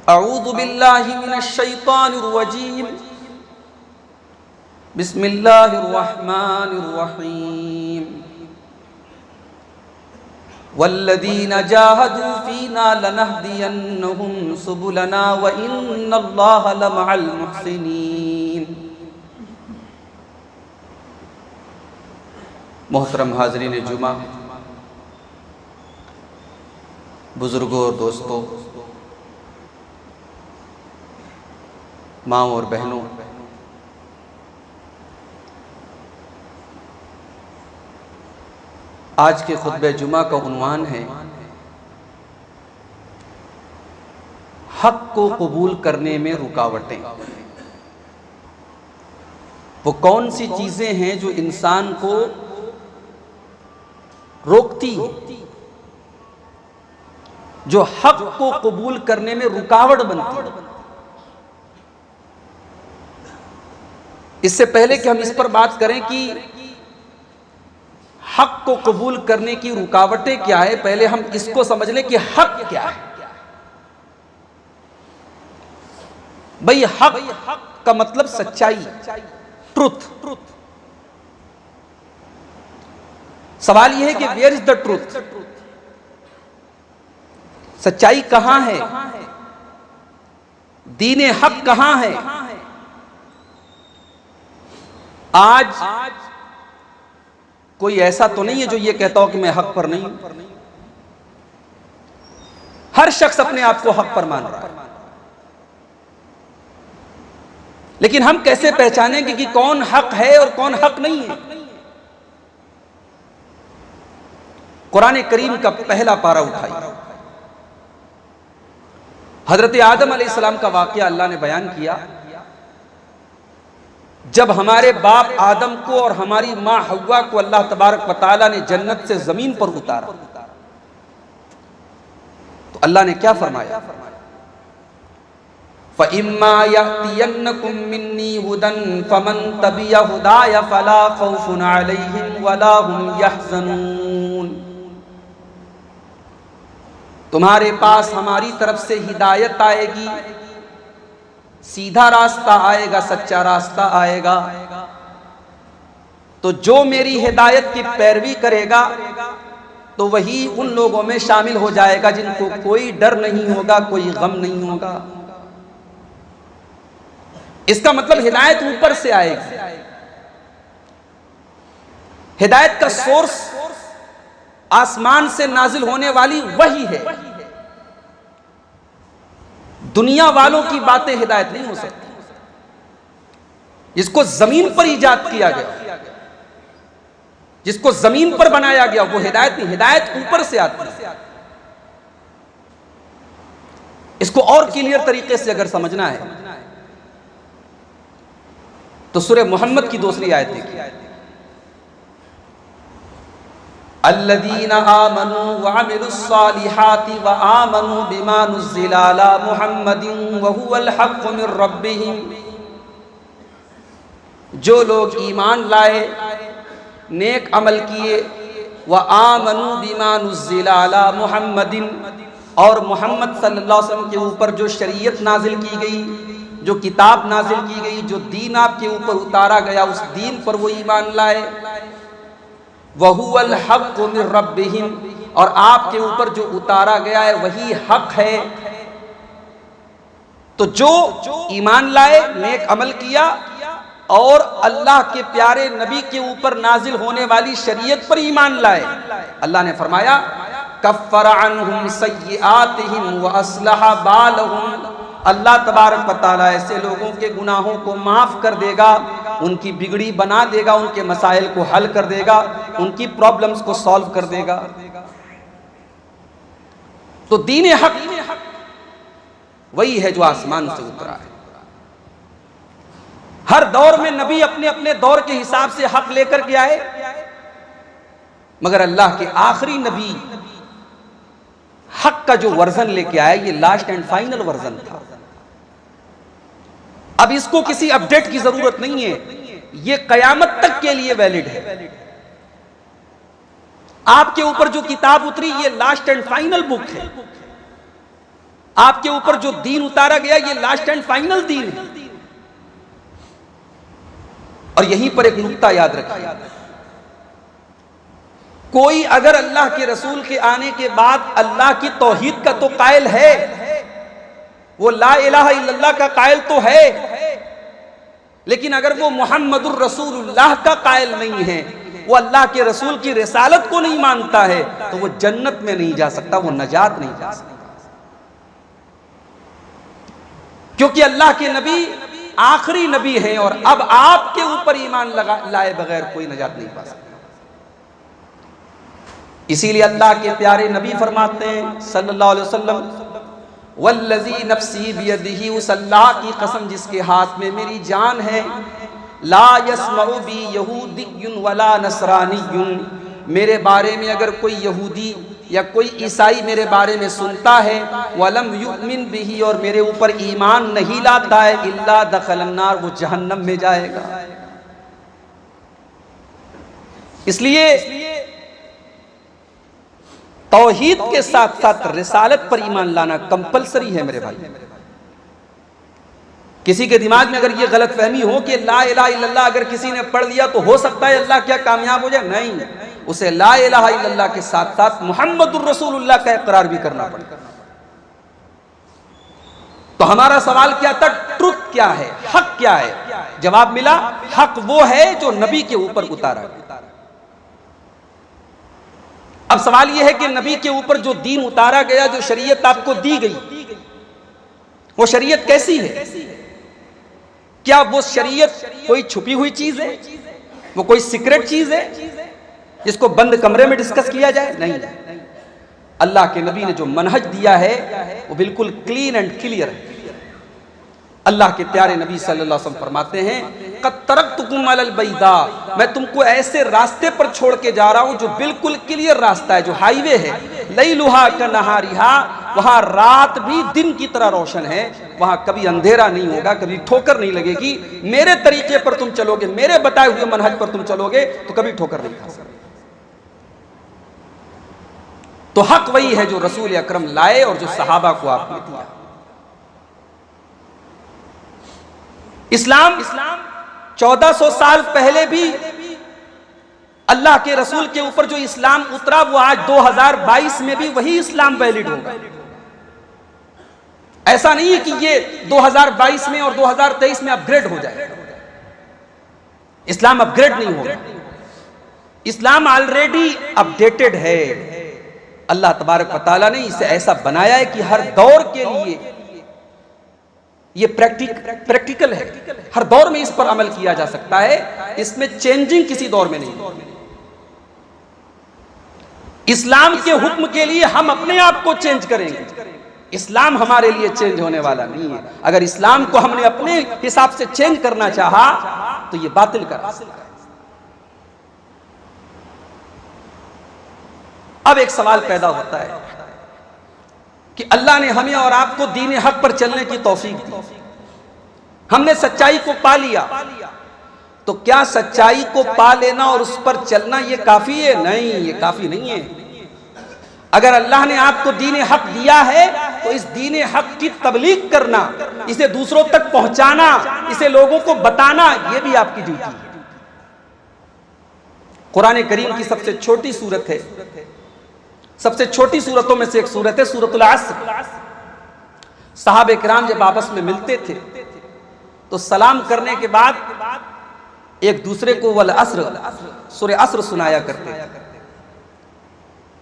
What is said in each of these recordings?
अऊज़ु बिल्लाहि मिनश शैतानिर रजीम। बिस्मिल्लाहिर रहमानिर रहीम। वल्लज़ीना जाहदू फ़ीना लनहदियन्नहुम सुबुलना व इन्नल्लाहा लमअल मुहसिनीन। मोहतरम हाज़रीन जुमा, बुजुर्गों और दोस्तों, माँ और बहनों, आज के खुतबे जुमा का उन्वान है हक को कबूल करने में रुकावटें। वो कौन सी चीजें हैं जो इंसान को रोकती, जो हक को कबूल करने में रुकावट बनती है। इससे पहले कि हम इस पर बात करें कि हक को कबूल करने की रुकावटें क्या है, पहले हम इसको समझ लें कि हक क्या है। भाई हक का मतलब सच्चाई, ट्रुथ। सवाल यह है कि वेयर इज द ट्रुथ, सच्चाई कहां है, दीन हक कहां है। आज कोई ऐसा तो नहीं है जो ये कहता हो कि मैं हक पर नहीं हूं। हर शख्स अपने आप को हक पर मान रहा है, लेकिन हम कैसे पहचानेंगे कि कौन हक है और कौन हक नहीं है। कुरान करीम का पहला पारा उठाइए। हजरत आदम अलैहिस्सलाम का वाकया अल्लाह ने बयान किया। जब हमारे बाप आदम को और हमारी मां हव्वा को अल्लाह तबारक व तआला ने जन्नत से जमीन पर उतारा, तो अल्लाह ने क्या फरमाया? फ़इम्मा यअतियन्नकुम मिन्नी हुदन फमन तबिया हुदाया फला खौफुन अलैहिम वला हुम यहज़नून। तुम्हारे पास हमारी तरफ से हिदायत आएगी, सीधा रास्ता आएगा, सच्चा रास्ता आएगा। तो जो मेरी हिदायत की पैरवी करेगा तो वही उन लोगों में शामिल हो जाएगा जिनको कोई डर नहीं होगा, कोई गम नहीं होगा। इसका मतलब हिदायत ऊपर से आएगी। हिदायत का सोर्स आसमान से नाजिल होने वाली वही है। दुनिया वालों की बातें हिदायत नहीं हो सकती। जिसको जमीन पर इजाद किया गया, जिसको जमीन पर बनाया गया, वो हिदायत नहीं, हिदायत ऊपर से आती है। इसको और क्लियर तरीके से अगर समझना है तो सूरह मोहम्मद की दूसरी आयत देखिए। अल्लज़ीना आमनू व अमिलुस्सालिहाति व आमनू बिमा नुज़्ज़िला अला मुहम्मदिन व हुवल हक़्क़ु मिर रब्बिहिम। जो लोग ईमान लाए, नेक अमल किए, व आमनू बिमा नुज़्ज़िला अला मुहम्मदिन, और मोहम्मद सल्लल्लाहु अलैहि वसल्लम के ऊपर जो शरीयत नाजिल की गई, जो किताब नाजिल की गई, जो दीन आपके ऊपर उतारा गया, उस दीन पर वो ईमान लाए। वहुवल हक़्क़ु मिर रब्बिहिम, और आपके ऊपर जो उतारा गया है वही हक है। तो जो ईमान लाए, नेक अमल किया और अल्लाह के प्यारे नबी के ऊपर नाजिल होने वाली शरीयत पर ईमान लाए, अल्लाह ने फरमाया कफ़्फ़र अन्हुम सय्यिआतिहिम व अस्लहा बालहुम। अल्लाह तबारक व तआला ऐसे लोगों के गुनाहों को माफ कर देगा, उनकी बिगड़ी बना देगा, उनके मसाइल को हल कर देगा, उनकी प्रॉब्लम्स को सॉल्व कर देगा। तो दीन हक वही है जो आसमान से उतरा है। हर दौर में नबी अपने अपने दौर के हिसाब से हक लेकर के आए, मगर अल्लाह के आखिरी नबी हक का जो वर्जन लेके आया, ये लास्ट एंड फाइनल वर्जन था। अब इसको किसी अपडेट की जरूरत नहीं है, ये कयामत तक के लिए वैलिड है। आपके ऊपर जो किताब उतरी, ये लास्ट एंड फाइनल बुक है। आपके ऊपर जो दीन उतारा गया ये लास्ट एंड फाइनल दीन है। और यहीं पर एक नुक्ता याद रखिए, कोई अगर अल्लाह के रसूल के आने के बाद अल्लाह की तौहीद का तो कायल है, वो ला इलाहा इल्लल्लाह का कायल तो है, लेकिन अगर वो मुहम्मदुर रसूलुल्लाह का कायल नहीं है, वो अल्लाह के रसूल की रिसालत को नहीं मानता है, तो वो जन्नत में नहीं जा सकता, वो नजात नहीं जा सकता। क्योंकि अल्लाह के नबी आखिरी नबी हैं और अब आपके ऊपर ईमान लाए बगैर कोई नजात नहीं पा सकता। इसीलिए अल्लाह के प्यारे नबी फरमाते हैं सल्लल्लाहु अलैहि वसल्लम, वल्लज़ी नफ्सी बियदिही, उस अल्लाह की कसम जिसके हाथ में मेरी जान है, ला यस्मउ बी यहूदियुन वला नसरानियुन, मेरे बारे में अगर कोई यहूदी या कोई ईसाई मेरे बारे में सुनता है, वलम युमिन बिही, और मेरे ऊपर ईमान नहीं लाता है, इल्ला दखलन्नार, वो जहन्नम में जाएगा। इसलिए तौहीद के साथ साथ रिसालत पर ईमान लाना कंपलसरी है मेरे भाई। किसी के दिमाग में अगर ये गलत फहमी हो कि ला इलाहा इल्लल्लाह अगर किसी ने पढ़ लिया तो हो सकता है अल्लाह क्या कामयाब हो जाए, नहीं, उसे ला इलाहा इल्लल्लाह के साथ साथ मुहम्मदुर रसूलुल्लाह का इकरार भी करना पड़ेगा। तो हमारा सवाल क्या था, ट्रुथ क्या है, हक क्या है? जवाब मिला, हक वो है जो नबी के ऊपर उतारा गया। अब सवाल यह है कि नबी के ऊपर जो दीन उतारा गया, जो शरीयत आपको दी गई, वो शरीयत कैसी है? क्या वो शरीयत कोई छुपी हुई चीज है, वो कोई सीक्रेट चीज है जिसको बंद कमरे में डिस्कस किया जाए? नहीं, अल्लाह के नबी ने जो मनहज दिया है वो बिल्कुल क्लीन एंड क्लियर है। अल्लाह के प्यारे नबी सल्लल्लाहु अलैहि वसल्लम फरमाते हैं, क़द तरक्तुकुम अलल बैदा, मैं तुमको ऐसे रास्ते पर छोड़ के जा रहा हूं जो बिल्कुल क्लियर रास्ता है, जो हाईवे है, लैलुहा कनहारिहा, वहां रात भी दिन की तरह रोशन है, वहां कभी अंधेरा नहीं होगा, कभी ठोकर नहीं लगेगी। मेरे तरीके पर तुम चलोगे, मेरे बताए हुए मनहज पर तुम चलोगे तो कभी ठोकर नहीं खा सकते। तो हक वही है जो रसूल अकरम लाए और जो सहाबा को आपने दिया। इस्लाम 1400 साल पहले भी अल्लाह के रसूल के ऊपर जो इस्लाम उतरा वो आज 2022 में भी वही इस्लाम वैलिड होगा। ऐसा नहीं है कि ये 2022 में और 2023 में अपग्रेड हो जाए। इस्लाम अपग्रेड नहीं होगा, इस्लाम ऑलरेडी अपडेटेड है। अल्लाह तबारक व तआला ने इसे ऐसा बनाया है कि हर दौर के लिए ये प्रैक्टिकल है, हर दौर में इस पर अमल किया जा सकता है, इसमें चेंजिंग किसी दौर में नहीं। इस्लाम के हुक्म के लिए हम अपने आप को चेंज करेंगे, इस्लाम हमारे लिए चेंज होने वाला नहीं है। अगर इस्लाम को हमने अपने हिसाब से चेंज करना चाहा तो ये बातिल कर। अब एक सवाल पैदा होता है कि अल्लाह ने हमें और आपको दीन हक पर चलने की तौफीक दी, हमने सच्चाई को पा लिया, तो क्या सच्चाई को पा लेना और उस पर चलना ये काफी है? नहीं, ये काफी नहीं है। अगर अल्लाह ने आपको दीन हक दिया है तो इस दीन हक की तबलीग करना, इसे दूसरों तक पहुंचाना, इसे लोगों को बताना, ये भी आपकी ड्यूटी है। कुरान करीम की सबसे छोटी सूरत है, सबसे छोटी सूरतों में से एक सूरत है सूरतुल अस्र। सहाबे किराम जब आपस में मिलते थे तो सलाम करने के बाद एक दूसरे को वल अस्र, सूरह अस्र सुनाया करते थे।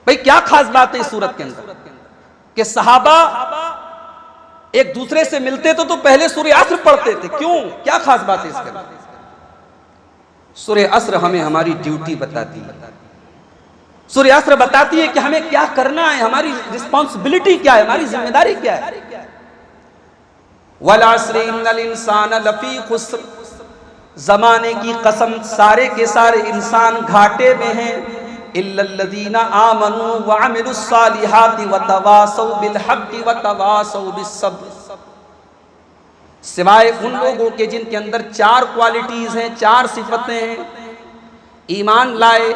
भाई क्या खास बात है इस सूरत के अंदर कि सहाबा एक दूसरे से मिलते थे तो पहले सूरह अस्र पढ़ते थे, क्यों, क्या खास बात है इसके अंदर? सूरह अस्र हमें हमारी ड्यूटी बताती है, सूरह अस्र बताती है कि हमें क्या करना है, हमारी रिस्पॉन्सिबिलिटी क्या है, हमारी जिम्मेदारी क्या है। वल अस्र इन्नल इंसान लफी खुस्र, जमाने की कसम सारे के सारे इंसान घाटे में हैं, इल्लल्लज़ीना आमनू व अमिलुस्सालिहाति व तवासौ बिल हक़्क़ि व तवासौ बिस्सब्र, सिवाय उन लोगों के जिनके अंदर चार क्वालिटीज हैं, चार सिफतें हैं, ईमान लाए,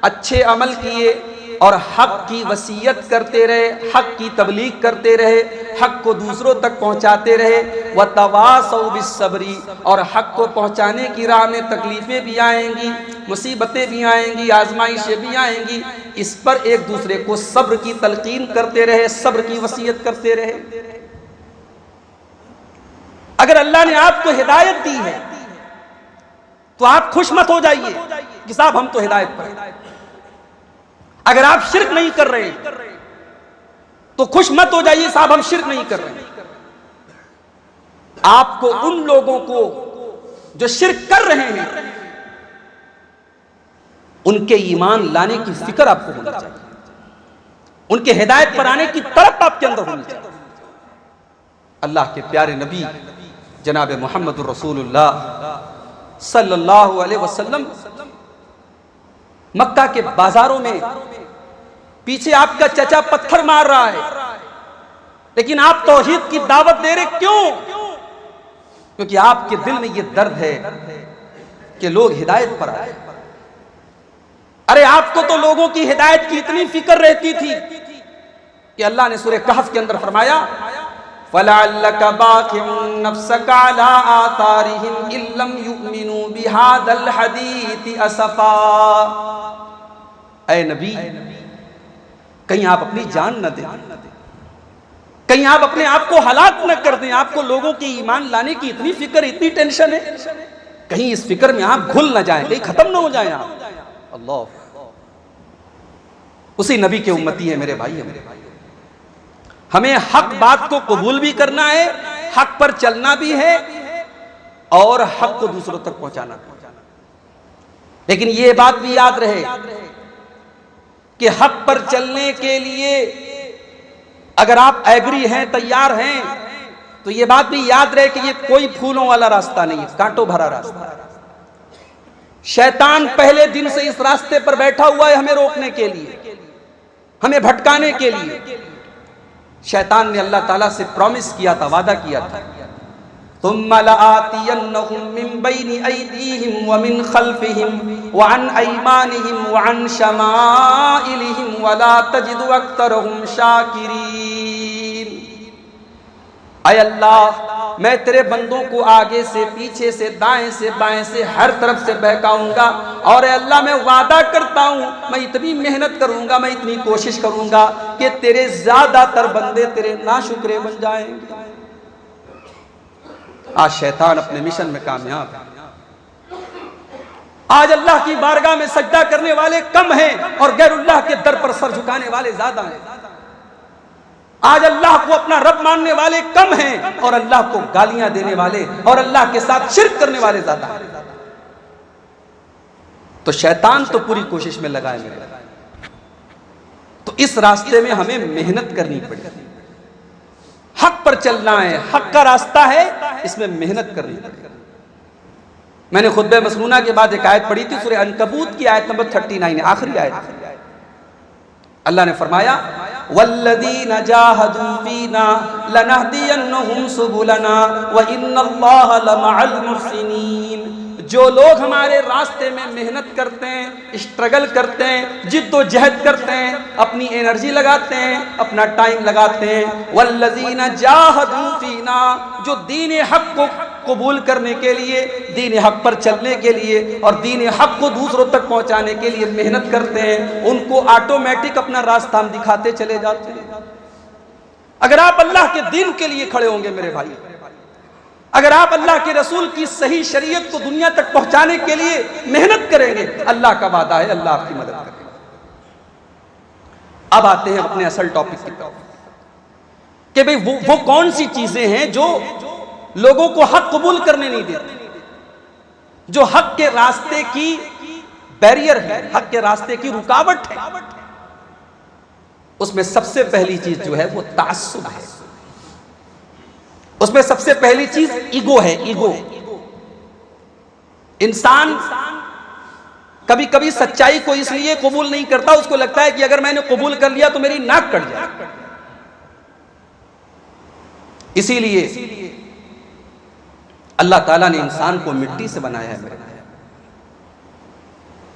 अच्छे अमल किए, और हक की वसीयत करते रहे, हक की तबलीग करते रहे, हक को दूसरों तक पहुंचाते रहे। व तवासौ बिस्सब्री, और हक को पहुंचाने की राह में तकलीफें भी आएंगी, मुसीबतें भी आएंगी, आजमाइशें भी आएंगी, इस पर एक दूसरे को सब्र की तलकीन करते रहे, सब्र की वसीयत करते रहे। अगर अल्लाह ने आपको हिदायत दी है तो आप खुश मत हो जाइए कि साहब हम तो हिदायत पर हैं। अगर आप शिर्क नहीं कर रहे तो खुश मत हो जाइए साहब हम शिर्क नहीं कर रहे। आपको उन लोगों को जो शिर्क कर रहे हैं उनके ईमान लाने की फिक्र आपको होनी चाहिए, उनके हिदायत पर आने की तड़प आपके अंदर होनी चाहिए। अल्लाह के प्यारे नबी जनाब मोहम्मद रसूलुल्लाह सल्लल्लाहु अलैहि वसल्लम मक्का के बाजारों में पीछे आपका चचा पत्थर मार रहा है, लेकिन आप तौहीद की दावत दे रहे, क्यों? क्योंकि आपके दिल में यह दर्द है कि लोग हिदायत पर आए। अरे आपको तो लोगों की हिदायत की इतनी फिक्र रहती थी कि अल्लाह ने सूरह कहफ के अंदर फरमाया, फलअल्लका बाक़िउन नफ्सका अला आतारिहिम इल्लम युमिनू बिहादल हदीथ असफा। ऐ नबी, कहीं आप अपनी जान न दें, कहीं आप अपने आप को हलाक न कर दें। आपको लोगों के ईमान लाने की इतनी फिक्र, इतनी टेंशन है, कहीं इस फिक्र में आप घुल न जाएं, कहीं खत्म न हो जाएं आप। अल्लाह, उसी नबी के उम्मती है मेरे भाई, हमें हक बात को कबूल भी करना है, हक पर चलना भी है और हक को दूसरों तक पहुंचाना। लेकिन यह बात भी याद रहे कि हक पर चलने के लिए अगर आप एग्री हैं, तैयार हैं, तो यह बात भी याद रहे कि यह कोई फूलों वाला रास्ता नहीं है, कांटों भरा रास्ता है। शैतान पहले दिन से इस रास्ते पर बैठा हुआ है हमें रोकने के लिए, हमें भटकाने के लिए। शैतान ने अल्लाह ताला से प्रॉमिस किया था, वादा किया था, तुम्मा लआतियन्नहुम मिन बैनि अयदीहिम व मिन खल्फिहिम व अन अयमानिहिम व अन शमाइलिहिम व ला तजिदु अक्तरहुम शाकिरीन। ऐ अल्लाह, मैं तेरे बंदों को आगे से, पीछे से, दाएं से, बाएं से, हर तरफ से बहकाऊंगा। और अल्लाह, मैं वादा करता हूं, मैं इतनी मेहनत करूंगा, मैं इतनी कोशिश करूंगा कि तेरे ज्यादातर बंदे तेरे नाशुक्रे बन जाएंगे। आज शैतान अपने मिशन में कामयाब है। आज अल्लाह की बारगाह में सजदा करने वाले कम हैं और गैरुल्लाह के दर पर सर झुकाने वाले ज्यादा हैं। आज अल्लाह को अपना रब मानने वाले कम हैं और अल्लाह को गालियां देने वाले और अल्लाह के साथ शिर्क करने वाले ज्यादा हैं। तो शैतान तो पूरी कोशिश में लगा है मेरे। तो इस रास्ते में हमें मेहनत करनी पड़ेगी, हक पर चलना है, हक का रास्ता है, इसमें मेहनत करनी पड़ेगी। मैंने खुतबे मसनूना के बाद एक आयत पढ़ी थी, सूरह अनकबूत की आयत नंबर 39, आखिरी आयत। अल्लाह ने फरमाया, वल्लज़ीना जाहदू फीना लनहदियन्नहुम सुबुलना व इन्नल्लाहा लमअल मुहसिनीन। जो लोग हमारे रास्ते में मेहनत करते हैं, स्ट्रगल करते हैं, जिद्दोजहद करते हैं, अपनी एनर्जी लगाते हैं, अपना टाइम लगाते हैं, वल्लज़ीना जाहदू फीना, जो दीन हक को कबूल करने के लिए, दीन हक पर चलने के लिए और दीन हक को दूसरों तक पहुंचाने के लिए मेहनत करते हैं, उनको ऑटोमेटिक अपना रास्ता हम दिखाते चले जाते हैं। अगर आप अल्लाह के दीन के लिए खड़े होंगे मेरे भाई, अगर आप अल्लाह के रसूल की सही शरीयत को दुनिया तक पहुंचाने के लिए मेहनत करेंगे, अल्लाह का वादा है, अल्लाह आपकी मदद करेगा। अब आते हैं अपने असल टॉपिक की तरफ कि भाई वो कौन सी चीजें हैं जो लोगों को हक कबूल करने नहीं देते, जो हक के रास्ते की बैरियर है, हक के रास्ते की रुकावट है। उसमें सबसे पहली चीज जो है वो तास्सुब है, उसमें सबसे पहली चीज ईगो है। ईगो, इंसान कभी कभी सच्चाई को इसलिए कबूल नहीं करता, उसको लगता है कि अगर मैंने कबूल कर लिया तो मेरी नाक कट जाए। इसीलिए अल्लाह ताला ने इंसान को मिट्टी से बनाया है मेरे।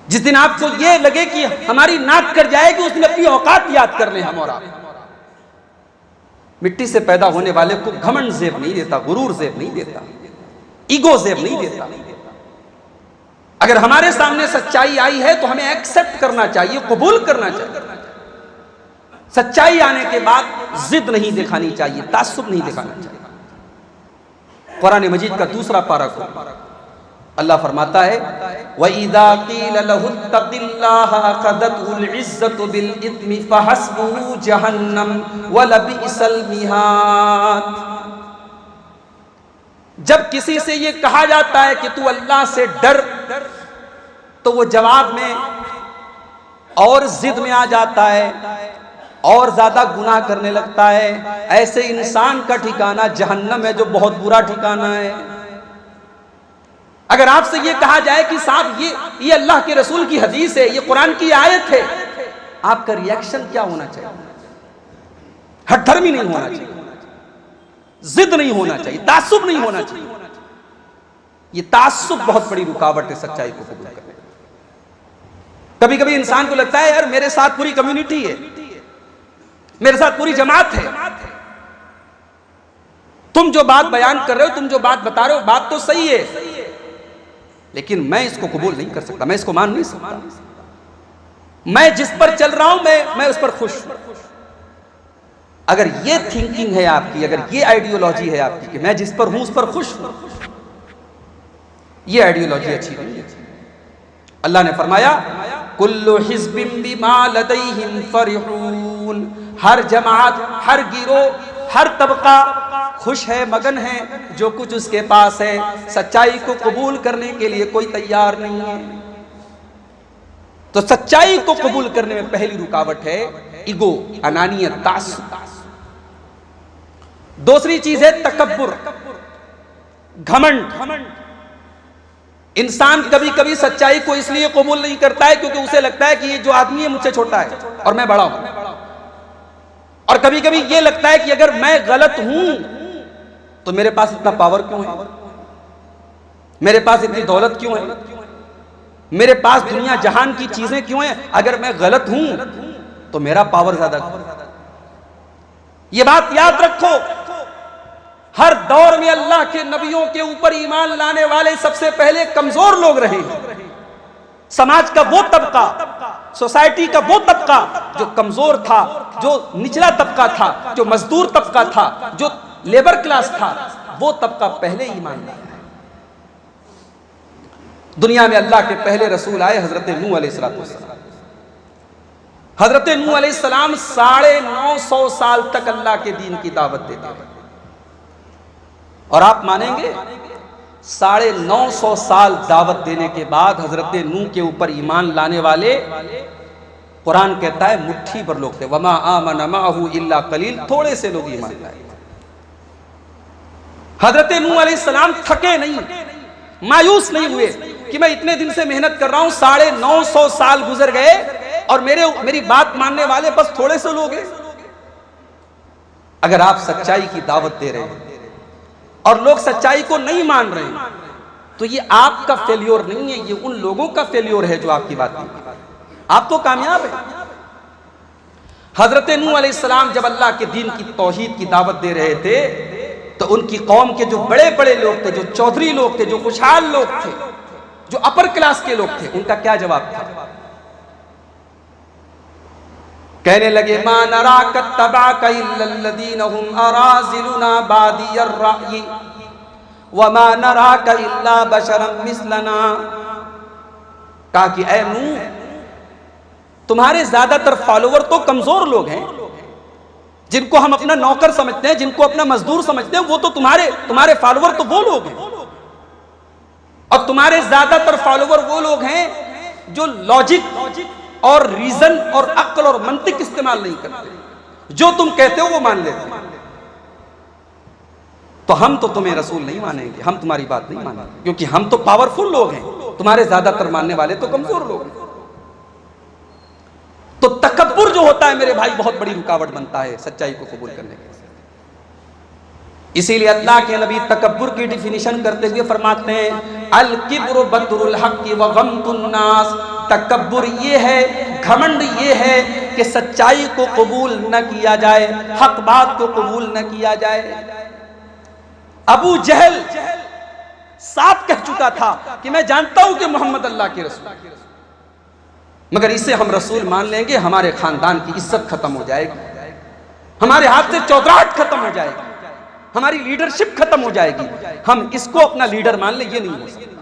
जिस दिन आपको ये लगे कि हमारी नाक कट जाएगी, उस दिन अपनी औकात याद कर लें हम और आप। मिट्टी से पैदा होने वाले को घमंड ज़ेब नहीं देता, गुरूर ज़ेब नहीं देता, ईगो ज़ेब नहीं देता। अगर हमारे सामने सच्चाई आई है तो हमें एक्सेप्ट करना चाहिए, कबूल करना चाहिए। सच्चाई आने के बाद जिद नहीं दिखानी चाहिए, तासुब नहीं दिखाना चाहिए। कुरान मजीद का दूसरा पारा को अल्लाह फरमाता है, वइज़ा क़ील लहुत्तक़िल्लाह अख़ज़तहुल इज़्ज़तु बिल इस्मि फ़हस्बुहु जहन्नम वलबिअसल मिहाद। जब किसी से ये कहा जाता है कि तू अल्लाह से डर, तो वो जवाब में और जिद में आ जाता है और ज्यादा गुनाह करने लगता है। ऐसे इंसान का ठिकाना जहन्नम है, जो बहुत बुरा ठिकाना है। अगर आपसे ये कहा जाए कि साहब ये अल्लाह के रसूल की हदीस है, ये कुरान की आयत है, आपका रिएक्शन क्या होना चाहिए? हठधर्मी नहीं होना चाहिए, जिद नहीं होना चाहिए, तासुब नहीं होना चाहिए। ये तासुब बहुत बड़ी रुकावट है सच्चाई को कबूल करने। कभी कभी इंसान को लगता है यार मेरे साथ पूरी कम्युनिटी है, मेरे साथ पूरी जमात है, तुम जो बात बयान कर रहे हो, तुम जो बात बता रहे हो, बात तो सही है, लेकिन मैं इसको कबूल नहीं कर सकता, मैं इसको मान नहीं सकता। मैं जिस पर चल रहा हूं मैं उस पर खुश हूं। अगर ये थिंकिंग है आपकी, अगर ये आइडियोलॉजी है आपकी कि मैं जिस पर हूं उस पर खुश हूं, ये आइडियोलॉजी अच्छी नहीं है। अल्लाह ने फरमाया, कुल्लु हिज़्बिन बिमा लदैहिम फरिहून। हर जमात, हर गिरोह, हर तबका खुश है, मगन है जो कुछ उसके पास है। सच्चाई को कबूल करने के लिए कोई तैयार नहीं है। तो सच्चाई को कबूल करने में पहली रुकावट है ईगो, अनानियत, तासुब। दूसरी चीज है तकब्बुर, घमंड। इंसान कभी कभी सच्चाई को इसलिए कबूल नहीं करता है क्योंकि उसे लगता है कि ये जो आदमी है मुझसे छोटा है और मैं बड़ा हूं। और कभी कभी ये लगता है कि अगर मैं गलत हूं तो मेरे पास इतना पावर क्यों है, मेरे पास इतनी दौलत क्यों है, मेरे पास दुनिया जहान की चीजें क्यों हैं? अगर मैं गलत हूं तो मेरा पावर ज्यादा क्यों? ये बात याद रखो, हर दौर में अल्लाह के नबियों के ऊपर ईमान लाने वाले सबसे पहले कमजोर लोग रहे। समाज का वो तबका, सोसाइटी का वो तबका जो कमजोर था, जो निचला तबका था, जो मजदूर तबका था, जो लेबर क्लास था, वो तबका पहले ईमान लाया। दुनिया में अल्लाह के पहले रसूल आए हजरत नूह अलैहिस्सलाम। हजरत नूह अलैहिस्सलाम 950 साल तक अल्लाह के दीन की दावत देते रहे। और आप मानेंगे 950 साल दावत देने के बाद हजरत नूह के ऊपर ईमान लाने वाले, कुरान कहता है मुट्ठी भर लोग थे। वमा आमन माहू इल्ला कलील, थोड़े से लोग ईमान लाए। हजरत नूह अलैहिस्सलाम थके नहीं, मायूस नहीं हुए कि मैं इतने दिन से मेहनत कर रहा हूं, 950 साल गुजर गए और मेरी बात मानने वाले बस थोड़े से लोग हैं। अगर आप सच्चाई की दावत दे रहे हैं और लोग सच्चाई को नहीं मान रहे हैं, तो ये आपका फेल्योर नहीं है, ये उन लोगों का फेल्योर है जो आपकी बात नहीं मानते। आप तो कामयाब है। हजरत नूह अलैहिस्सलाम जब अल्लाह के दीन की तौहीद की दावत दे रहे थे तो उनकी कौम के जो बड़े बड़े लोग थे, जो चौधरी लोग थे, जो खुशहाल लोग थे, जो अपर क्लास के लोग थे, उनका क्या जवाब था? कहने लगे, मा नराका तबाका इल्लल्लज़ीना हुम अराज़िलुना बादियर राई व मा नराका इल्ला बशरम मिस्लना। कहा कि ऐ नूह, तुम्हारे ज्यादातर फॉलोवर तो कमजोर लोग हैं, जिनको हम अपना नौकर समझते हैं, जिनको अपना मजदूर समझते हैं, वो तो तुम्हारे फॉलोवर तो वो लोग हैं। और तुम्हारे ज्यादातर फॉलोवर वो लोग हैं जो लॉजिक और रीजन और अक्ल और मंतिक इस्तेमाल नहीं करते, जो तुम कहते हो वो मान लेते हैं। तो हम तो तुम्हें रसूल नहीं मानेंगे, हम तुम्हारी बात नहीं मानेंगे, क्योंकि हम तो पावरफुल लोग हैं, तुम्हारे ज्यादातर मानने वाले तो कमजोर लोग हैं। तो तकब्बुर जो होता है मेरे भाई, बहुत बड़ी रुकावट बनता है सच्चाई को कबूल करने के। इसीलिए अल्लाह के नबी तकब्बुर की डिफिनीशन करते हुए फरमाते हैं, अल किब्रु बतरुल हक़्क़ि व गम्तुन नास। तकब्बुर ये है, घमंड ये है कि सच्चाई को कबूल न किया जाए, हक बात को कबूल न किया जाए। अबू जहल साफ कह चुका था कि मैं जानता हूं कि मोहम्मद अल्लाह के रसूल, मगर इसे हम रसूल मान लेंगे, हमारे खानदान की इज्जत खत्म हो जाएगी, हमारे हाथ से चौधराहट खत्म हो जाएगी, हमारी लीडरशिप खत्म हो जाएगी, हम इसको अपना लीडर मान ले, ये नहीं हो सकता।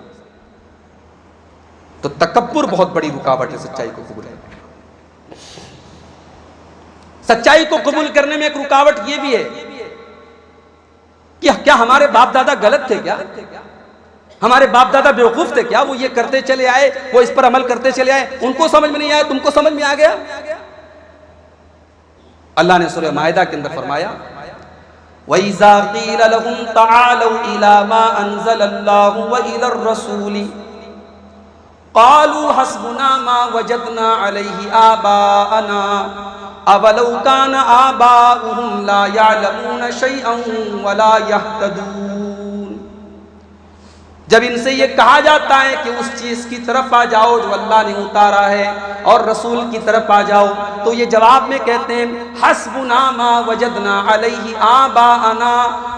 तो तकब्बुर बहुत बड़ी रुकावट है सच्चाई को कबूल करने। सच्चाई को कबूल करने में एक रुकावट ये भी है कि क्या हमारे बाप दादा गलत थे, क्या हमारे बाप दादा बेवकूफ थे, क्या वो ये करते चले आए, वो इस पर अमल करते चले आए, उनको समझ में नहीं आया, तुमको समझ में आ गया। अल्लाह ने सूरह माइदा के अंदर फरमाया, वइज़ा क़ील लहुम तआलू इला मा अंज़लल्लाहु व इलर रसूली क़ालू हस्बुना मा वजदना अलैहि आबाअना अवलौ काना आबाउहुम ला यअलमून शैअन वला यहतदून। जब इनसे ये कहा जाता है कि उस चीज की तरफ आ जाओ जो अल्लाह ने उतारा है और रसूल की तरफ आ जाओ, तो ये जवाब में कहते हैं हस्बुना मा वजदना अलैहि आबाअना,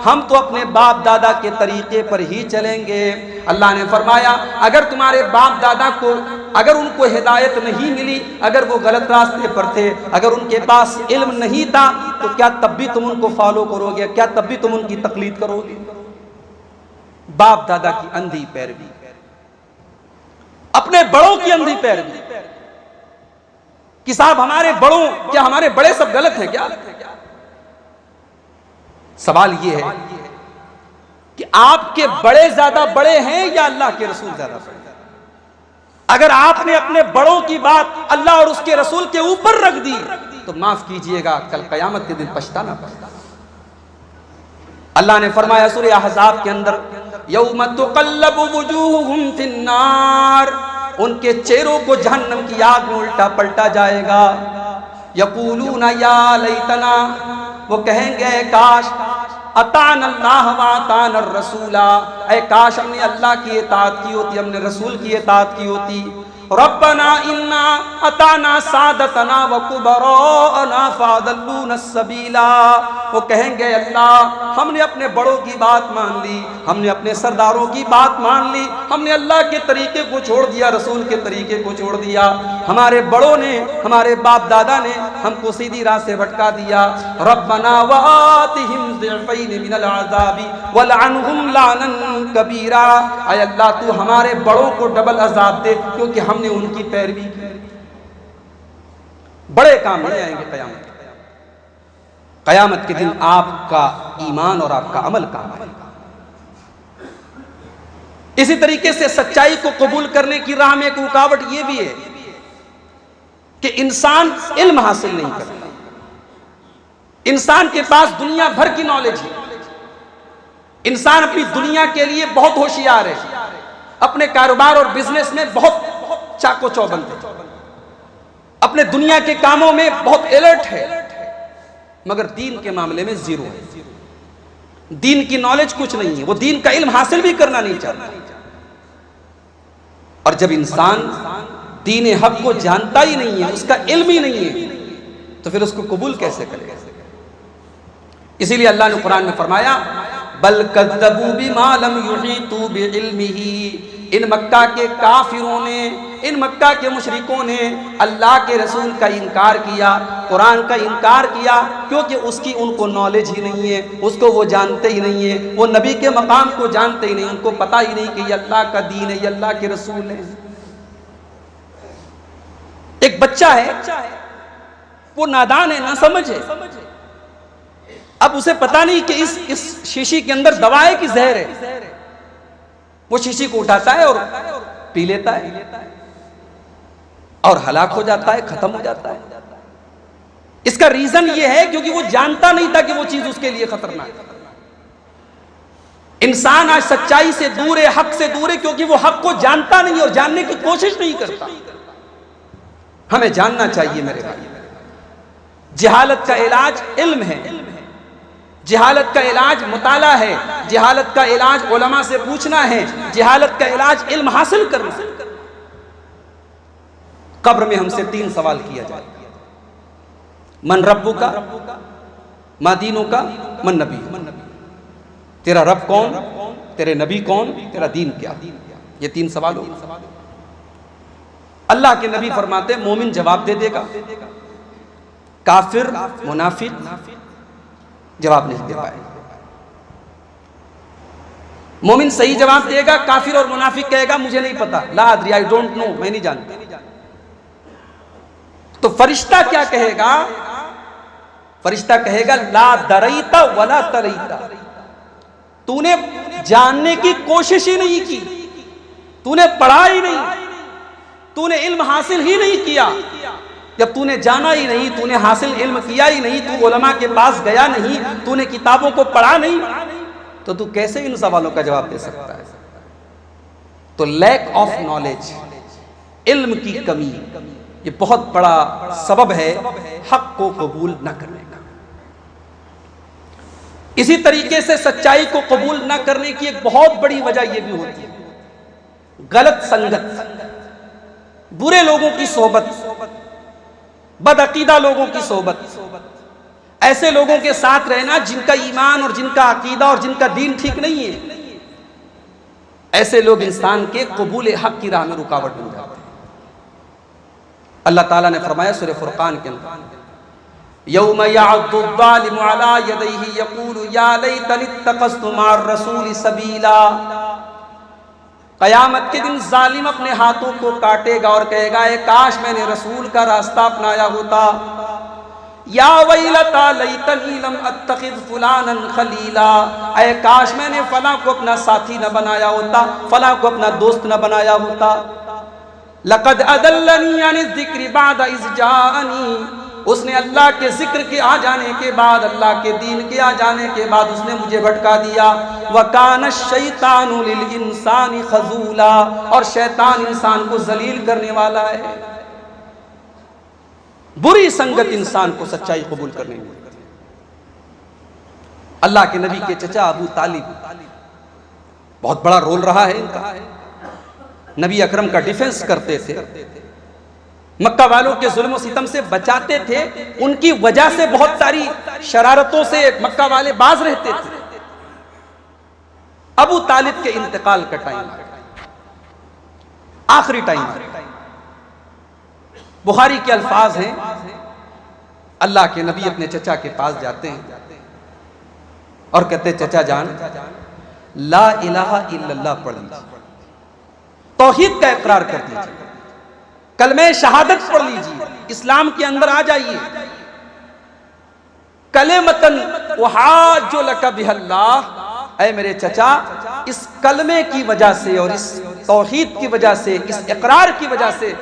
हम तो अपने बाप दादा के तरीके पर ही चलेंगे। अल्लाह ने फरमाया अगर तुम्हारे बाप दादा को, अगर उनको हिदायत नहीं मिली, अगर वो गलत रास्ते पर थे, अगर उनके पास इल्म नहीं था, तो क्या तब भी तुम उनको फॉलो करोगे? क्या तब भी तुम उनकी तकलीद करोगे? बाप दादा की अंधी पैरवी, अपने बड़ों की अंधी पैरवी कि साहब हमारे बड़ों, क्या हमारे बड़े सब गलत हैं क्या? सवाल यह है कि आपके बड़े ज्यादा बड़े हैं या अल्लाह के रसूल ज्यादा बड़े? अगर आपने अपने बड़ों की बात अल्लाह और उसके रसूल के ऊपर रख दी तो माफ कीजिएगा, कल कयामत के दिन पछताना पड़ेगा। अल्लाह ने फरमाया सूरह अहज़ाब के अंदर, यौम तुक़ल्लबु वुजूहुहुम फिन्नार, उनके चेहरों को जहन्नम की आग में उल्टा पलटा जाएगा। यक़ूलूना या लैतना, वो कहेंगे काश अतान अल्लाह व अतान रसूला, ऐ काश हमने अल्लाह की इताअत की होती, हमने रसूल की इताअत की होती। रब्बना इन्ना अताना सादतना व कुबराना फादल्लूना सबीला, वो कहेंगे अल्लाह हमने अपने बड़ों की बात मान ली, हमने अपने सरदारों की बात मान ली, हमने अल्लाह के तरीके को छोड़ दिया, रसूल के तरीके को छोड़ दिया, हमारे बड़ों ने, हमारे बाप दादा ने हमको सीधी राह से भटका दिया। रब्बना वातिहिम ज़िअफ़ैन मिनल अज़ाबी वलअनहुम लानन कबीरा, ऐ अल्लाह तू हमारे बड़ों को डबल अज़ाब दे क्योंकि हमने उनकी पैरवी की। बड़े काम नहीं आएंगे कयामत, कयामत के दिन आपका ईमान और आपका अमल काम आएगा। इसी तरीके से सच्चाई को कबूल करने की राह में एक रुकावट यह भी है कि इंसान इल्म हासिल नहीं करता, इंसान के पास दुनिया भर की नॉलेज है, इंसान अपनी दुनिया के लिए बहुत होशियार है, अपने कारोबार और बिजनेस में बहुत चाको चौबंद है, अपने दुनिया के कामों में बहुत अलर्ट है, मगर दीन के मामले में जीरो है, दीन की नॉलेज कुछ नहीं है, वो दीन का इल्म हासिल भी करना नहीं चाहता। और जब इंसान दीन हक को जानता ही नहीं है, उसका इल्म ही नहीं है, तो फिर उसको कबूल कैसे करेगा? इसीलिए अल्लाह ने कुरान में फरमाया बल कज़्ज़बू बिमा लम युहीतू बिइल्मिही, इन मक्का के काफिरों ने, इन मक्का के मुशरिकों ने अल्लाह के रसूल का इनकार किया, कुरान का इनकार किया, क्योंकि उसकी उनको नॉलेज ही नहीं है, उसको वो जानते ही नहीं है, वो नबी के मकाम को जानते ही नहीं, उनको पता ही नहीं कि ये अल्लाह का दीन है, ये अल्लाह के रसूल है। एक बच्चा है, वो नादान है, ना समझ है, अब उसे पता नहीं कि इस शीशी के अंदर दवा है कि जहर है, वो शीशी को उठाता है और पी लेता है और हलाक हो जाता है, खत्म हो जाता है। इसका रीजन ये है क्योंकि वो जानता नहीं था कि वो चीज उसके लिए खतरनाक है। इंसान आज सच्चाई से दूर है, हक से दूर है, क्योंकि वो हक को जानता नहीं और जानने की कोशिश नहीं करता। हमें जानना चाहिए मेरे भाई, जहालत का इलाज इल्म है, जहालत का इलाज मुताला है, जहालत का इलाज उलमा से पूछना है, जहालत का इलाज इल्म हासिल करना है। कब्र में हमसे 3 सवाल किया जाए, मन रब्बु का, मा दीनु का, मन नबी। तेरा रब कौन, तेरे नबी कौन, तेरा दीन क्या। ये 3 सवाल हो। अल्लाह के नबी फरमाते मोमिन जवाब दे देगा, काफिर मुनाफिक जवाब नहीं दे पाएगा। मोमिन सही जवाब देगा, काफिर और मुनाफिक कहेगा मुझे नहीं पता, ला अदरी, आई डोंट नो, मैं नहीं जानता। तो फरिश्ता क्या कहेगा, फरिश्ता कहेगा ला दरईता वला तरईता, तूने जानने की कोशिश ही नहीं की, तूने पढ़ा ही नहीं, तूने इल्म हासिल ही नहीं किया। जब तूने जाना ही नहीं, तूने हासिल इल्म किया ही नहीं, तू उलमा के पास गया नहीं, तूने किताबों को पढ़ा नहीं, तो तू कैसे इन सवालों का जवाब दे सकता है। तो लैक ऑफ नॉलेज, इल्म की कमी, ये बहुत बड़ा सबब है हक को कबूल न करने का। इसी तरीके से सच्चाई को कबूल न करने की एक बहुत बड़ी वजह यह भी होती है गलत संगत, बुरे लोगों की सोहबत, बदअकीदा लोगों की सोहबत, ऐसे लोगों के साथ रहना जिनका ईमान और जिनका अकीदा और जिनका दीन ठीक नहीं है। ऐसे लोग इंसान के कबूल हक की राह में रुकावट बन जाते हैं। अल्लाह ताला ने फरमाया सूरह फुरकान के अंदर, यौम यअद्दु ज़ालिमु अला यदैहि यक़ूलु या लैतनी इत्तख़ज़्तु मअर रसूलि सबीला। कयामत के दिन जालिम अपने हाथों को काटेगा और कहेगा ए काश मैंने रसूल का रास्ता अपनाया होता। या वैलता लैतनी लम अत्तखिज़ फुलानन खलीला, ए काश मैंने फला को अपना साथी न बनाया होता, फला को अपना दोस्त न बनाया होता। लक़द अदल्लनी अनिज़ ज़िक्रि बअद इज़ जाअनी, उसने अल्लाह के जिक्र के आ जाने के बाद, अल्लाह के दीन के आ जाने के बाद उसने मुझे भटका दिया। वकान शैतानु लिल इंसानी खजूला, और शैतान इंसान को जलील करने वाला है। बुरी संगत इंसान को सच्चाई कबूल करने में। अल्लाह के नबी के चचा अबू तालिब, बहुत बड़ा रोल रहा है इनका। नबी अकरम का डिफेंस करते थे, मक्का वालों के जुल्म सितम से बचाते थे, उनकी वजह से बहुत सारी शरारतों से मक्का वाले बाज रहते थे। अबू तालिब के इंतकाल का टाइम, आखिरी टाइम, बुखारी के अल्फाज हैं, अल्लाह के नबी अपने चचा के पास जाते हैं और कहते चचा जान ला इलाहा इल्लल्लाह पढ़ लीजिए, तौहीद का इकरार कर दीजिए, कलमे शहादत पढ़ लीजिए, इस्लाम के अंदर आ जाइए। कलेमतन वहाज्जु लका बिहल्लाह, ऐ मेरे चचा, इस कलमे की वजह से और इस तौहीद की वजह से, इस इकरार की वजह से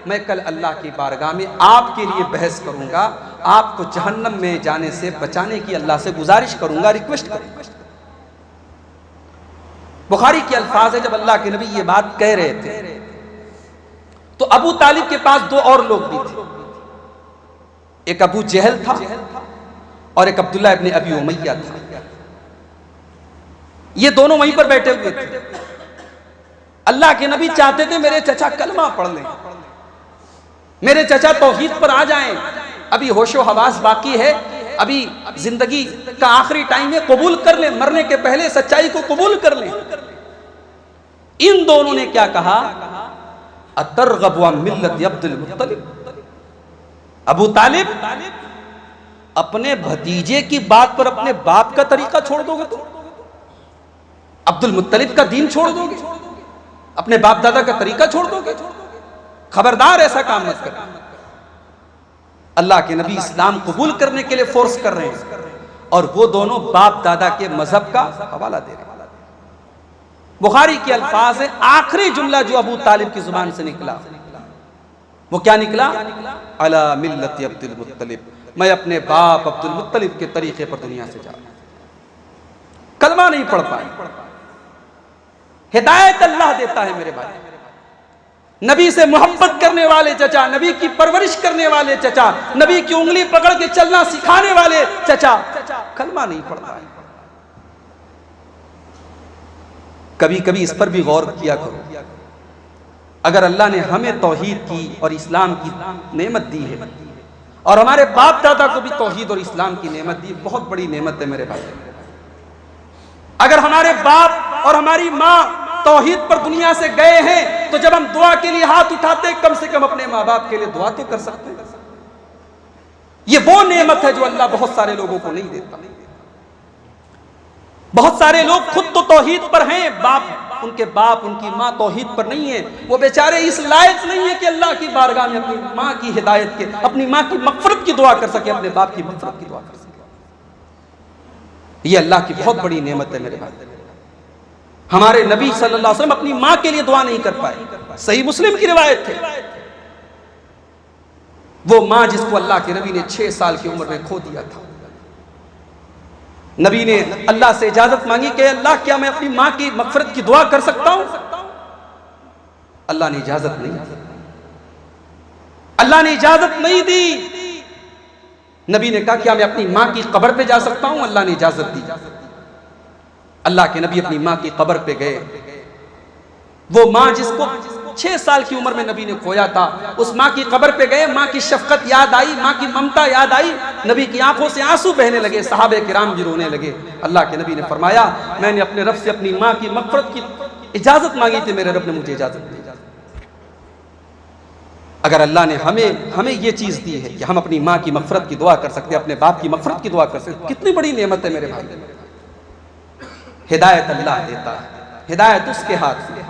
मैं कल अल्लाह की बारगाह में आपके लिए बहस करूंगा, आपको जहन्नम में जाने से बचाने की अल्लाह से गुजारिश करूंगा, रिक्वेस्ट करूंगा। बुखारी के अल्फाज है, जब अल्लाह के नबी ये बात कह रहे थे तो अबू तालिब के पास 2 और लोग भी थे। एक अबू जहल था और एक अब्दुल्ला इब्न अबी उमैया था। ये दोनों वहीं पर बैठे हुए थे। अल्लाह के नबी चाहते थे मेरे चचा कलमा पढ़ लें, मेरे चचा तौहीद पर आ जाएं, अभी होशो हवास बाकी है, अभी जिंदगी का आखिरी टाइम है, कबूल कर लें, मरने के पहले सच्चाई को कबूल कर लें। इन दोनों ने क्या कहा, अतरगबु अन मिल्लति अब्दुल मुत्तलिब, अबू तालिब अपने भतीजे की बात पर अपने बाप का तरीका छोड़ दोगे तुम, अब्दुल मुत्तलिब का दीन छोड़ दोगे, अपने बाप दादा का तरीका छोड़ दोगे, खबरदार ऐसा काम मत करना। अल्लाह के नबी इस्लाम कबूल करने के लिए फोर्स कर रहे हैं और वो दोनों बाप दादा के मजहब का हवाला दे रहे हैं। बुखारी के अल्फाज है, आखिरी जुमला जो अबू तालिब की जुबान से निकला वो क्या निकला, अला मिल्लति अब्दुल मुत्तलिब, मैं अपने बाप अब्दुल मुत्तलिब के तरीके पर दुनिया से जा रहा हूं। कलमा नहीं पढ़ पाए। हिदायत अल्लाह देता है मेरे भाई। नबी से मोहब्बत करने वाले चचा, नबी की परवरिश करने वाले चचा, नबी की उंगली पकड़ के चलना सिखाने वाले चचा कलमा नहीं पढ़ पाए। कभी कभी इस पर भी गौर किया करो, अगर अल्लाह ने हमें तौहीद की और इस्लाम की नेमत दी है और हमारे बाप दादा को भी तौहीद और इस्लाम की नेमत दी, बहुत बड़ी नेमत है मेरे भाई। अगर हमारे बाप और हमारी माँ तौहीद पर दुनिया से गए हैं तो जब हम दुआ के लिए हाथ उठाते कम से कम अपने माँ बाप के लिए दुआ तो कर सकते हैं। ये वो नेमत है जो अल्लाह बहुत सारे लोगों को नहीं देता। बहुत सारे लोग खुद तो तौहीद पर हैं, उनके बाप उनकी माँ तौहीद पर नहीं है, वो बेचारे इस लायक नहीं है कि अल्लाह की बारगाह में अपनी माँ की हिदायत के, अपनी माँ की मग़फ़िरत की दुआ कर सके, अपने बाप की मग़फ़िरत की दुआ कर सके। ये अल्लाह की बहुत बड़ी नेमत है मेरे भाई। हमारे नबी सल्लल्लाहु अलैहि वसल्लम अपनी माँ के लिए दुआ नहीं कर पाए। सही मुस्लिम की रिवायत है, वो माँ जिसको अल्लाह के नबी ने 6 साल की उम्र में खो दिया था। नबी ने अल्लाह से इजाजत मांगी कि अल्लाह क्या मैं अपनी माँ की मग़फ़िरत की दुआ कर सकता हूं? अल्लाह ने इजाजत नहीं दी, अल्लाह ने इजाजत नहीं दी। नबी ने कहा क्या मैं अपनी माँ की कब्र पे जा सकता हूं? अल्लाह ने इजाजत दी। अल्लाह के नबी अपनी माँ की कब्र पे गए। वो माँ जिसको 6 साल की उम्र में नबी ने खोया था, उस माँ की कब्र पे गए। माँ की शफकत याद आई, माँ की ममता याद आई। नबी की आंखों से आंसू बहने लगे, सहाबे किराम भी रोने लगे। अल्लाह के नबी ने फरमाया मैंने अपने रब से अपनी माँ की मग़फ़िरत की इजाजत मांगी थी, मेरे रब ने मुझे इजाजत दी। अगर अल्लाह ने हमें ये चीज दी है कि हम अपनी माँ की मग़फ़िरत की दुआ कर सकते हैं, अपने बाप की मग़फ़िरत की दुआ कर सकते, कितनी बड़ी नेमत है मेरे भाई। हिदायत अल्लाह देता है, हिदायत उसके हाथ में।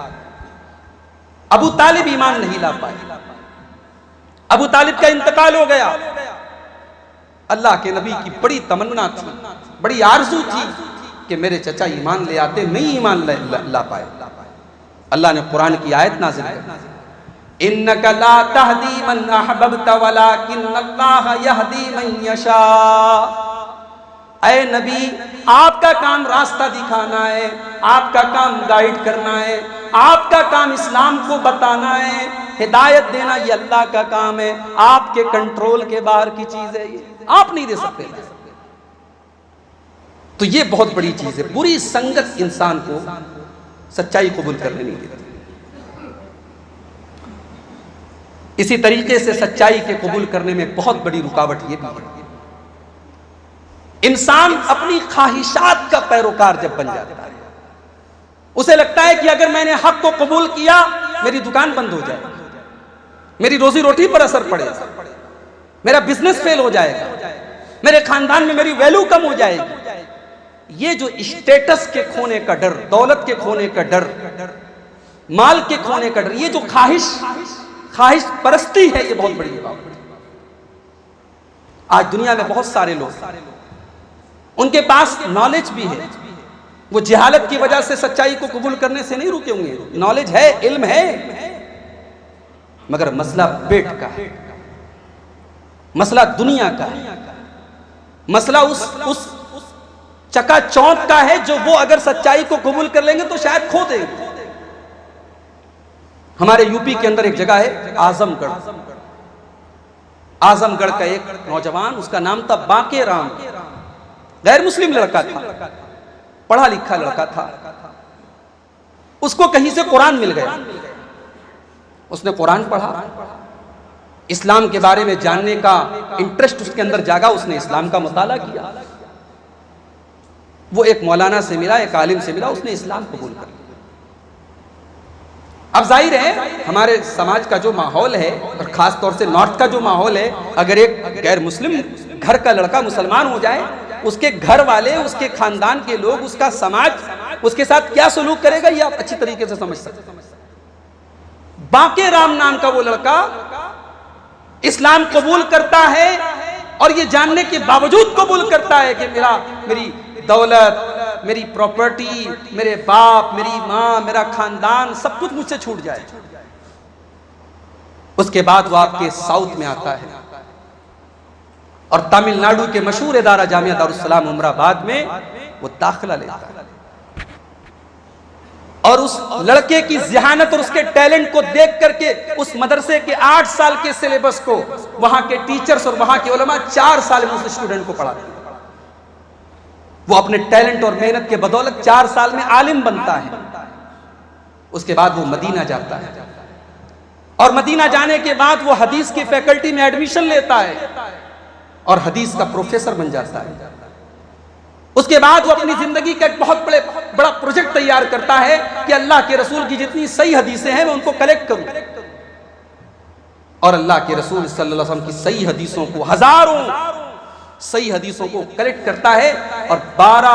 अबू तालिब ईमान नहीं ला पाए, अबू तालिब का इंतकाल हो गया। अल्लाह के नबी की बड़ी तमन्ना थी, बड़ी आरज़ू थी कि मेरे चचा ईमान ले आते, नहीं ईमान ला पाए। अल्लाह ने कुरान की आयत नाज़िल कर, इन्नका ला तहदी मन अहबब्ता वलाकिन्नल्लाह यहदी मन यशा। ऐ नबी, आपका काम रास्ता दिखाना है, आपका काम गाइड करना है, आपका काम इस्लाम को बताना है, हिदायत देना ये अल्लाह का काम है। आपके कंट्रोल के बाहर की चीज है, ये आप नहीं दे सकते। तो ये बहुत बड़ी चीज है। बुरी संगत इंसान को सच्चाई कबूल करने नहीं देती। इसी तरीके से सच्चाई के कबूल करने में बहुत बड़ी रुकावट ये भी है। इंसान अपनी ख्वाहिशात का पैरोकार जब बन जाता है, उसे लगता है कि अगर मैंने हक को कबूल किया मेरी दुकान बंद हो जाएगी, मेरी रोजी रोटी पर असर पड़ेगा, मेरा बिजनेस फेल हो जाएगा, मेरे खानदान में मेरी वैल्यू कम हो जाएगी। ये जो स्टेटस के खोने का डर, दौलत के खोने का डर, माल के खोने का डर, ये जो ख्वाहिश परस्ती है, ये बहुत बड़ी बात। आज दुनिया में बहुत सारे लोग, उनके पास नॉलेज भी है, वो जहालत की वजह से सच्चाई को कबूल करने से नहीं रुके होंगे। नॉलेज है, इल्म है, मगर मसला पेट का है, मसला दुनिया का है, मसला उस चकाचौंध का है जो वो अगर सच्चाई को कबूल कर लेंगे तो शायद खो देंगे। हमारे यूपी के अंदर एक जगह है आजमगढ़। आजमगढ़ का एक नौजवान, उसका नाम था बाके राम, गैर मुस्लिम लड़का था, पढ़ा लिखा लड़का था। उसको कहीं से कुरान मिल गया, उसने कुरान पढ़ा, इस्लाम के बारे में जानने का इंटरेस्ट उसके अंदर जागा, उसने इस्लाम का मुताला किया। वो एक मौलाना से मिला, एक आलिम से मिला, उसने इस्लाम कबूल कर लिया। अब जाहिर है हमारे समाज का जो माहौल है और खास तौर से नॉर्थ का जो माहौल है, अगर एक गैर मुस्लिम घर का लड़का मुसलमान हो जाए, उसके घर वाले, उसके खानदान के लोग, उसका समाज उसके साथ क्या सलूक करेगा, ये आप अच्छी तरीके से समझ सकते हैं। बाके राम नाम का वो लड़का इस्लाम कबूल करता है और ये जानने के बावजूद कबूल करता है कि मेरी दौलत, मेरी प्रॉपर्टी, मेरे बाप, मेरी माँ, मेरा खानदान, सब कुछ मुझसे छूट जाए। उसके बाद वो आपके साउथ में आता है और तमिलनाडु के मशहूर इदारा जामिया दारुस्सलाम उमराबाद में वो दाखिला लेता है। और उस लड़के की ज़हानत और उसके टैलेंट को देख करके उस मदरसे के 8 साल के सिलेबस को वहां के टीचर्स और वहां के उलमा 4 साल में उस स्टूडेंट को पढ़ाते हैं। वो अपने टैलेंट और मेहनत के बदौलत 4 साल में आलिम बनता है। उसके बाद वो मदीना जाता है, और मदीना जाने के बाद वो हदीस की फैकल्टी में एडमिशन लेता है और हदीस का प्रोफेसर बन जाता है। उसके बाद वो अपनी जिंदगी का एक बहुत बड़ा प्रोजेक्ट तैयार करता है कि अल्लाह के रसूल की जितनी सही हदीसें हैं मैं उनको कलेक्ट करूं, और अल्लाह के रसूल सल्लल्लाहु अलैहि वसल्लम की सही हदीसों को, हजारों सही हदीसों को कलेक्ट करता है और 12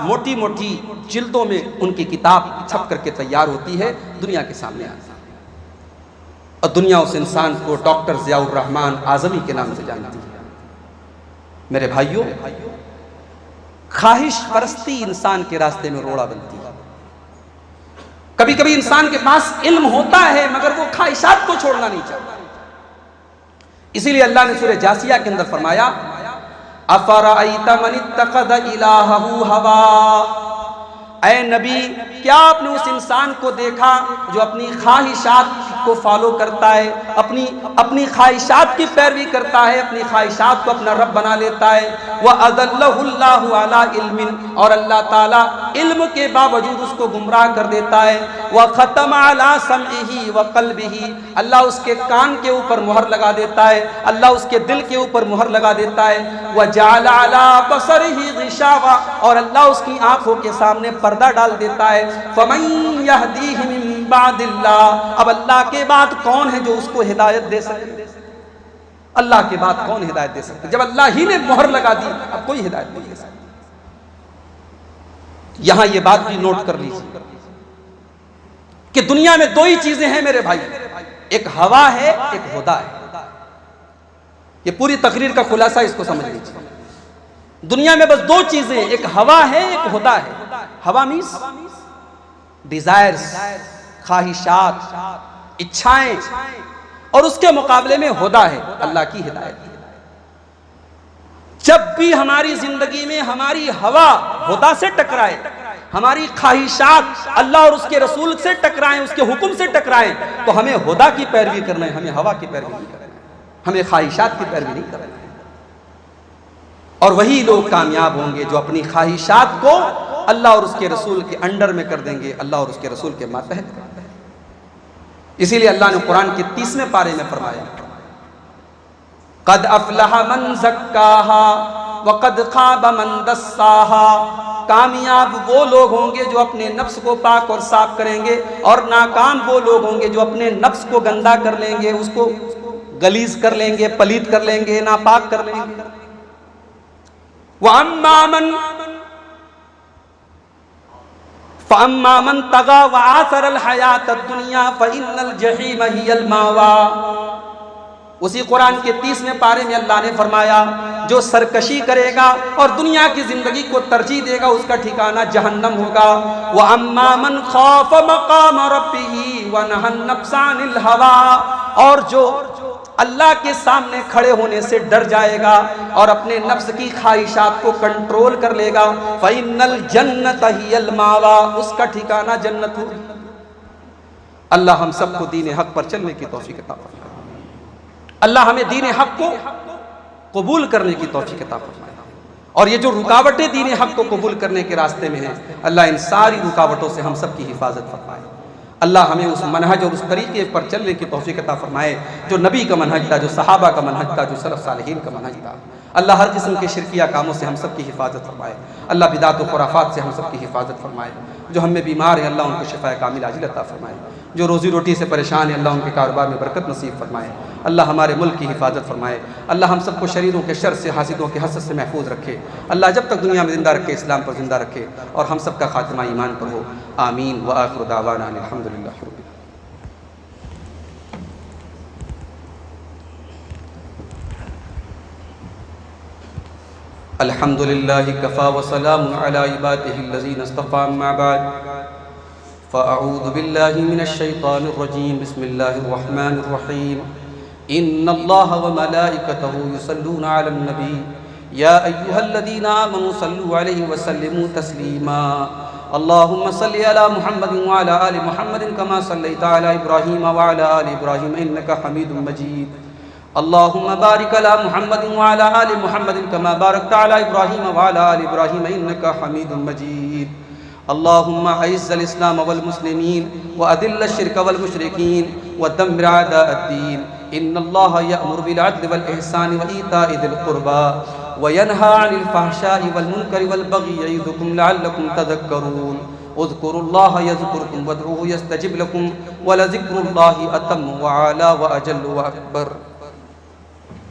मोटी मोटी जिल्दों में उनकी किताब छप करके तैयार होती है, दुनिया के सामने आती है। और दुनिया उस इंसान को डॉक्टर ज़ियाउर रहमान आज़मी के नाम से जानती है। मेरे भाइयों, ख्वाहिश परस्ती इंसान के रास्ते में रोड़ा बनती है। कभी कभी इंसान के पास इल्म होता है मगर वो ख्वाहिशात को छोड़ना नहीं चाहता। इसीलिए अल्लाह ने सूरह जासिया के अंदर फरमाया, अफराअयता मन इत्तखज़ इलाहहु हवा। ऐ नबी, क्या आपने उस इंसान को देखा जो अपनी ख्वाहिशात को फॉलो करता है, अपनी ख्वाहिशात की पैरवी करता है, अपनी ख्वाहिशात को अपना रब बना लेता है। वह अदल्लहुल्लाहु अला इल्मिन, और अल्लाह ताला इल्म के बावजूद उसको गुमराह कर देता है। वह खत्म अला समइही व कल्बिही, अल्लाह उसके कान के ऊपर मुहर लगा देता है, अल्लाह उसके दिल के ऊपर मुहर लगा देता है। वह जअल अला बसरिही गिशावा, और अल्लाह उसकी आंखों के सामने पर्दा डाल देता है। फमन यहदीहि मिन बादिल्लाह, अब अल्लाह के बाद कौन है जो उसको हिदायत दे सके? अल्लाह के बाद कौन हिदायत दे सकते? जब अल्लाह ही ने मोहर लगा दी, अब कोई हिदायत नहीं दे सकता। यहां यह बात भी नोट कर लीजिए कि दुनिया में दो ही चीजें हैं मेरे भाई, एक हवा है, एक हुदा है। ये पूरी तकरीर का खुलासा इसको समझ लीजिए। दुनिया में बस दो चीजें, एक हवा है, एक हुदा है। हवा मीन्स डिजायर्स, ख्वाहिशात, इच्छाएं, और उसके मुकाबले में हुदा है अल्लाह की हिदायत। जब भी हमारी जिंदगी में हमारी हवा हुदा से टकराए, हमारी ख्वाहिशात अल्लाह और उसके रसूल से टकराएं, उसके हुक्म से टकराएं, तो हमें हुदा की पैरवी करना है, हमें हवा की पैरवी नहीं करना है, हमें ख्वाहिशात की पैरवी नहीं करना है। और वही लोग कामयाब होंगे जो अपनी ख्वाहिशात को अल्लाह और उसके रसूल के अंडर में कर देंगे, अल्लाह और उसके रसूल के मातहत कर देंगे। इसीलिए अल्लाह ने कुरान के 30वें पारे में फरमाया, कद अफलहा मन ज़क्काहा व कद खाब मन दस्साहा। कामयाब वो लोग होंगे जो अपने नफ्स को पाक और साफ करेंगे, और नाकाम वो लोग होंगे जो अपने नफ्स को गंदा कर लेंगे, उसको गलीज कर लेंगे, पलीत कर लेंगे, नापाक कर लेंगे। फअम्मा मन तगा व आसरल हयात दुनिया फइन्नल जहीम हियल मावा। उसी कुरान के 30वें पारे में अल्लाह ने फरमाया, जो सरकशी करेगा और दुनिया की जिंदगी को तरजीह देगा उसका ठिकाना जहन्नम होगा। व अम्मा मन खौफ मकाम रब्बिही व नहन नफ्सा अनिल हवा, और जो अल्लाह के सामने खड़े होने से डर जाएगा और अपने नफ्स की ख्वाहिशात को कंट्रोल कर लेगा, फ़इन्नल जन्नत हियल मावा, उसका ठिकाना जन्नत होगी। अल्लाह हम सबको दीन हक पर चलने की तौफीक अता फरमाए। अल्लाह हमें दीन हक को कबूल करने की तौफीक अता फरमाए। और ये जो रुकावटें दीन हक को कबूल करने के रास्ते में हैं, अल्लाह इन सारी रुकावटों से हम सब की हिफाजत फरमाए। अल्लाह हमें उस मनहज और उस तरीके पर चलने की तौफीक अता फरमाए जो नबी का मनहज था, जो सहाबा का मनहज था, जो सलफ सालिहीन का मनहज था। अल्लाह हर किस्म के शिरकिया कामों से हम सब की हिफाजत फरमाए। अल्लाह बिदात व खुराफात से हम सब की हिफाजत फरमाए। जो हमें बीमार है अल्लाह उनको शिफाए कामिल आजिल अता फरमाए। जो रोज़ी रोटी से परेशान है अल्लाह उनके कारोबार में बरकत नसीब फरमाए। अल्लाह हमारे मुल्क की हिफाजत फरमाए। अल्लाह हम सबको शरीरों के शर से, हासिदों के हसद से महफूज रखे। अल्लाह जब तक दुनिया में ज़िंदा रखे इस्लाम पर ज़िंदा रखे, और हम सब का खात्मा ईमान पर हो। आमीन व आखिर दावाना अल्हम्दुलिल्लाह। अल्हम्दुलिल्लाहि कफ़ा व सलामुन अला इबादिहिल्लज़ीना इस्तफ़ा, अम्मा बाद, फ़अऊज़ु बिल्लाहि मिनश शैतानिर रजीम, बिस्मिल्लाहिर रहमानिर रहीम। इन्नल्लाह व मलाइकतहु युसल्लूना अलन नबी या अय्युहल्लज़ीना आमनू सल्लु अलैहि व सल्लिमू तस्लीमा। अल्लाहुम्मा सल्लि अला मुहम्मदिन व अला आलि मुहम्मदिन कमा सल्लैता अला इब्राहीम व अला आलि इब्राहीम इन्नका हमीदुम मजीद। अल्लाहुम्मा बारिक अला मुहम्मदिन व अला आलि मुहम्मदिन कमा बारकता अला इब्राहीम व अला आलि इब्राहीम इन्नका हमीदुम मजीद। अल्लाहुम्मा अइज़्ज़िल इस्लाम वल मुस्लिमीन व अदिल्ल शिर्क वल मुशरिकीन व दम्मिर अअदाअद्दीन। इन्नल्लाहा यअमुरु बिल अद्लि वल इहसानि व ईताइ ज़िल क़ुर्बा व यनहा अनिल फ़हशाइ वल मुनकरि वल बग़yi यइज़ुकुम लअल्लकुम तज़क्करून। उज़्कुरुल्लाह यज़्कुरुकुम वदऊहु यस्तजिब लकुम व लज़िक्रुल्लाहि अतम्मु व अला व अजल्लु व अकबर।